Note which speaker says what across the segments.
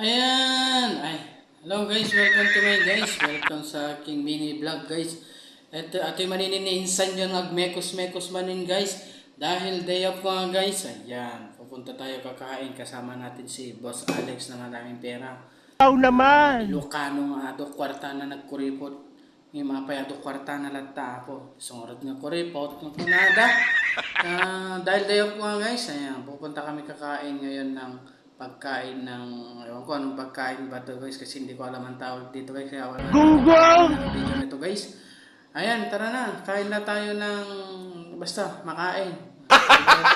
Speaker 1: Ayan! Hello guys, welcome to my guys. Welcome sa aking mini vlog guys. Ito yung maniniinsan yung agmekos-mekos manin guys. Dahil day off ko nga guys. Ayan, pupunta tayo kakain. Kasama natin si Boss Alex na maraming pera.
Speaker 2: Wow naman!
Speaker 1: Ilocano nga ato kwarta na nagkuripot. Yung mga payato kwarta na lata po. Sungurot nga kuripot. Nga punada. Dahil day off ko nga guys. Ayan, pupunta kami kakain ngayon ng pagkain ng, ewan ko anong pagkain ba ito guys, kasi hindi ko alam ang tawag dito guys, kaya wala
Speaker 2: Google!
Speaker 1: ng video nito guys. Ayan, tara na, kain na tayo ng, basta, makain.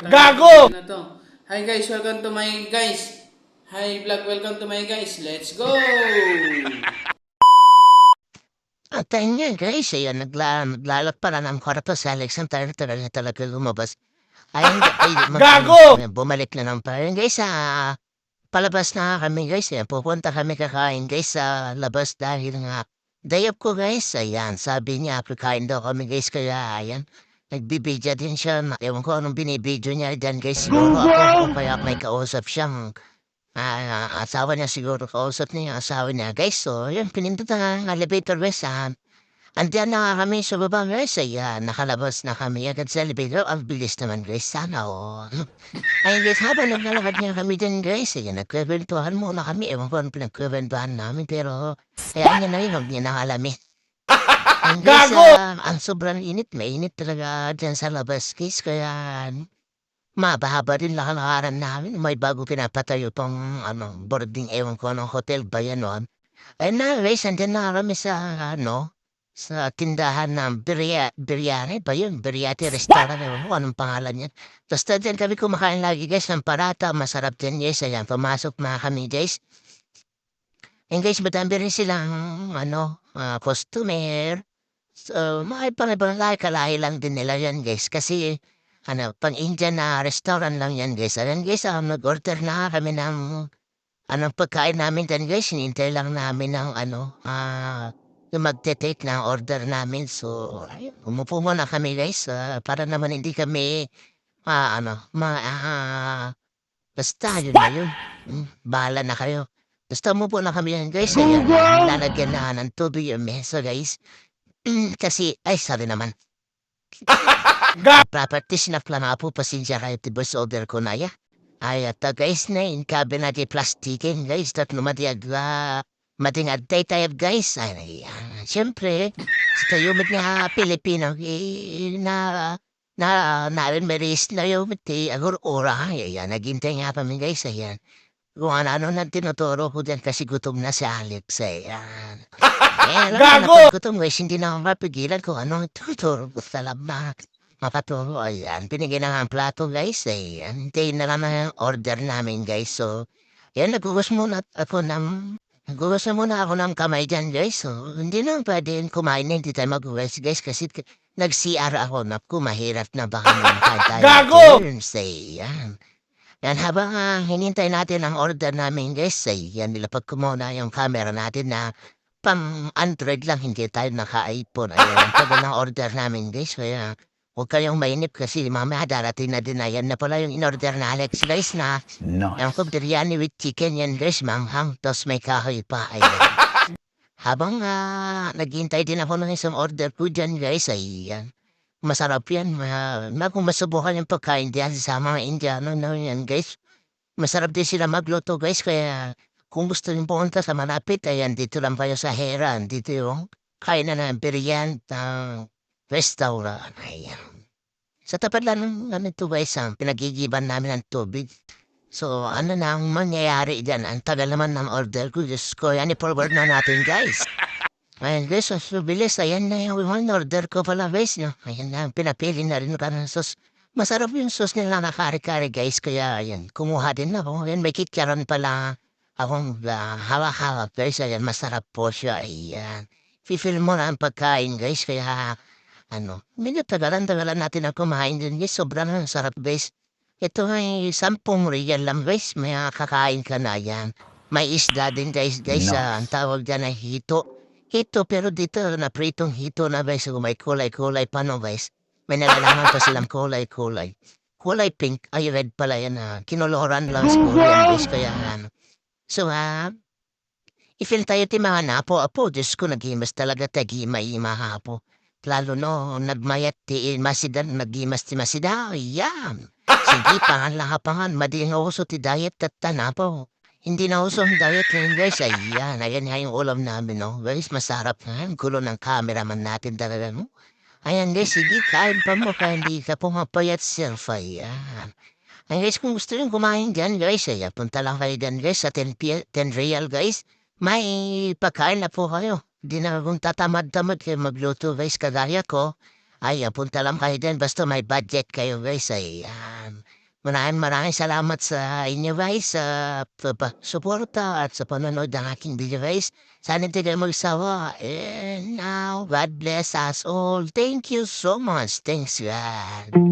Speaker 2: Gago!
Speaker 1: Na to. Hi guys, welcome to my guys. Hi vlog, welcome to my guys. Let's go!
Speaker 3: At ayun nga guys, ayan, naglalot pala ng kwarto si Alex. Ang tayo na talaga lumabas. Ayun,
Speaker 2: Gago!
Speaker 3: bumalik na ng parang guys, palabas na kami guys. Ayan, pupunta kami kakain guys sa labas dahil nga day off ko guys. Ayan, sabi niya, kakain daw kami guys. Kaya ayan, nagbibidya din siya. Ewan ko anong binibidyo niya dyan guys. Siguro ako kaya may kausap siyang asawa niya siguro kausap niya yung asawa niya guys. So, yun, pinindot ang elevator guys. Andiyan na nga kami sa baba guys. Ayan, nakalabas na kami agad sa elevator. Ang bilis naman guys. Sana all. Ay guys, habang naglalakad nga kami dyan guys. Ayan, nagkwentuhan muna kami. Ewan ko ano pinagkwentuhan namin. Pero, kaya niya na yun. Huwag niya nakalamin. Ang guys,
Speaker 2: Gago!
Speaker 3: ang sobrang init. Mainit talaga dyan sa labas guys. Kaya, mabahaba din lakalakaran namin. May bago pinapatayo pang boarding. Ewan ko anong hotel ba yan nun. Ayun na guys, andyan na kami sa sa tindahan ng biryani ba yun? Biryati restaurant, ewan ko anong pangalan yan. Basta dyan kami kumakain lagi guys ng parata, masarap din guys. Ayan, pumasok na kami guys. And guys, madami rin silang customer. So, mga ibang lahi lang din nila yan guys. Kasi, pang Indian na restaurant lang yan guys. Ayan guys, nag-order na kami ng pagkain namin dyan guys. Hinintay lang namin ng yung magte-take ng order namin. So, ayun, umupo muna kami guys. Para naman hindi kami, basta yun na yun. Bahala na kayo. Basta umupo na kami yan guys. Ayan, lalagyan na ng tubig yung mesa guys. Kasi, ay, sabi naman. Properties na plan po pasensya kayo tibos order ko na ya. Ay, at guys na in cabinet plastikin guys. Tatlo matingad tayo guys. Ay, siyempre, sa yumit nga Pilipino, narin meris na yumit agur ora. Ayan, naghintay nga kami guys. Ayan. Kung ano na tinuturo ko dyan kasi gutom na si Alex. Ayan.
Speaker 2: Gago!
Speaker 3: Gutom guys, hindi na ako mapigilan kung anong tuturo ko sa lab makaturo. Ayan, pinigyan na nga ang plato guys. Ayan, hintayin na lang ang order namin guys. So, ayan, Nagugas na muna ako ng kamay dyan, guys. So, hindi na pwedeng kumain na hindi tayo mag-ugas, guys. Kasi nag-CR ako. Naku, mahirap na baka makain tayo.
Speaker 2: Gago!
Speaker 3: Say, yan. Yan, habang hinintay natin ang order namin, guys. Yan, nilapag ko muna yung camera natin na pang Android lang, hindi tayo naka-iPhone. Ayan, ang tagal ng order namin, guys. Kaya, huwag kayong mainip kasi mamaya darating na din na yan na pala yung in-order na Alex, guys, na yung
Speaker 2: Nice.
Speaker 3: biryani with chicken yan, guys, manghang, tos may kahoy pa. Ayan. Habang naghihintay din ako ng isang order ko dyan, guys, ay masarap yan. Kung masubukan yung pagkain diyan sa mga Indiano, no, yan, guys. Masarap din sila magluto, guys, kaya kung gusto niyo pumunta sa malapit, ayan, dito lang kayo sa Heran. Dito yung kainan ng biryani ng restaurant. Ayan. Sa tapat lang ng ito, guys, pinagigiban namin ng tubig. So, ano na ang mangyayari dyan? Ang tagal naman ng order ko. Diyos ko, yan i-forward na natin, guys. Ayan, guys, so bilis. Ayan na yung order ko pala, guys. No? Ayan na, pinapili na rin ka ng sauce. Masarap yung sauce nila na kare-kare, guys. Kaya, ayan, kumuha din ako. Ayan, may kitkaran pala akong hawak-hawak, guys. Ayan, masarap po siya. Ayan. Fifil mo na ang pagkain, guys. Kaya, medyo tagalan natin ang kumain din, guys. Sobrang sarap, guys. Ito ay 10 real lang guys, may kakain ka na yan. May isda din guys,
Speaker 2: Nice.
Speaker 3: ang tawag dyan ay hito. Hito, pero dito na pritong hito na guys, kung may kulay-kulay pa no guys. May nalalaman pa silang kulay-kulay. Kulay pink, ay red pala yan Kinoloran lang siguro yan guys, kaya So, ifil tayo ti mga napo-apo, Diyos ko naghimas talaga tagi mahapo. Lalo no, nagmayat ti masidan, naghimas ti masida, yan. Sige, pangan madi nga uso ti diet at tanapo. Hindi na uso ang diet ngayon guys, ayan, ayan nga yung ulam namin, no. Guys, masarap nga, ang gulo ng cameraman natin talaga, no. Ayan guys, sige, kain pa mo, kaya hindi ka pumapayat self, ayan. Ay guys, kung gusto nyo kumain dyan guys, ay punta lang kayo dyan guys sa 10 real guys. May pagkain na po kayo. Di na kung tatamad-tamad kayo magluto guys kagaya ko. Ay, punta lang kayo dyan basta may budget kayo guys. Ay, maraming salamat sa inyo guys sa suporta at sa panonood ng aking video guys. Sana hindi kayo magsawa. And now, God bless us all. Thank you so much. Thanks God.